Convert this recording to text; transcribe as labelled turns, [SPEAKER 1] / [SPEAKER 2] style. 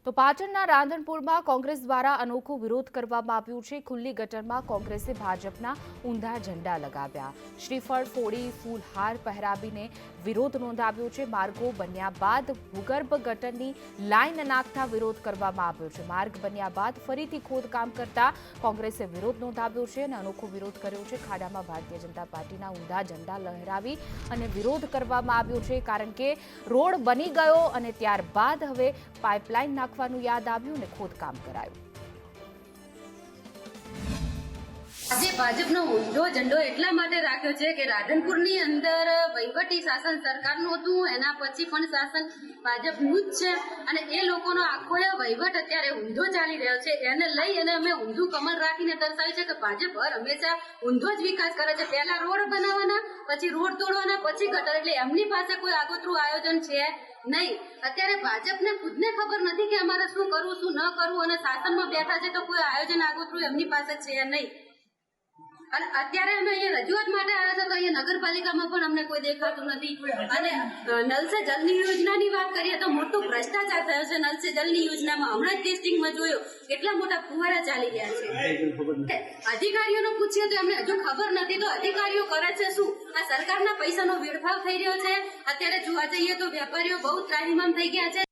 [SPEAKER 1] તો પાટણના રાધનપુરમાં કોંગ્રેસ દ્વારા અનોખો વિરોધ કરવામાં આવ્યો છે। ખુલ્લી ગટરમાં કોંગ્રેસે ભાજપના ઊંધા ઝંડા લગાવ્યા, શ્રીફળ ફોડી ફૂલહાર પહેરાવીને વિરોધ નોંધાવ્યો છે। માર્ગો બન્યા બાદ ભૂગર્ભ ગટરની લાઈન નાખતા વિરોધ કરવામાં આવ્યો છે। માર્ગ બન્યા બાદ ફરીથી ખોદકામ કરતા કોંગ્રેસે વિરોધ નોંધાવ્યો છે અને અનોખો વિરોધ કર્યો છે। ખાડામાં ભારતીય જનતા પાર્ટીના ઊંધા ઝંડા લહેરાવી અને વિરોધ કરવામાં આવ્યો છે, કારણ કે રોડ બની ગયો અને ત્યારબાદ હવે પાઇપલાઇન નાખવાનું યાદ આવ્યું અને ખોદકામ કરાયું।
[SPEAKER 2] આજે ભાજપનો ઊંધો ઝંડો એટલા માટે રાખ્યો છે કે રાધનપુરની અંદર વહીવટી શાસન સરકારનું હતું, એના પછી પણ શાસન ભાજપનું જ છે અને એ લોકોનો આખો વહીવટ અત્યારે ઊંધો ચાલી રહ્યો છે। એને લઈ અને અમે ઊંધું કમર રાખીને દર્શાવ્યું છે કે ભાજપ હંમેશા ઊંધો જ વિકાસ કરે છે। પહેલા રોડ બનાવવાના, પછી રોડ તોડવાના, પછી ગટર, એટલે એમની પાસે કોઈ આગોતરું આયોજન છે નહીં। અત્યારે ભાજપને ખુદને ખબર નથી કે અમારે શું કરવું શું ન કરવું, અને શાસનમાં બેઠા છે તો કોઈ આયોજન આગોતરું એમની પાસે છે નહીં। અને અત્યારે અમે અહીંયા રજૂઆત માટે આવ્યા છે તો અહીંયા નગરપાલિકામાં પણ અમને કોઈ દેખાતું નથી। અને નલ સે જલની યોજનાની વાત કરીએ તો મોટો ભ્રષ્ટાચાર થયો છે નલ સે જલની યોજનામાં। હમણાં જ ટેસ્ટિંગમાં જોયો કેટલા મોટા ફુવારા ચાલી ગયા છે। અધિકારીઓને પૂછીએ તો એમને હજુ ખબર નથી, તો અધિકારીઓ કરે છે શું? આ સરકારના પૈસાનો વેડફાવ થઈ રહ્યો છે। અત્યારે જોવા જઈએ તો વેપારીઓ બહુ ત્રાહિમામ થઈ ગયા છે।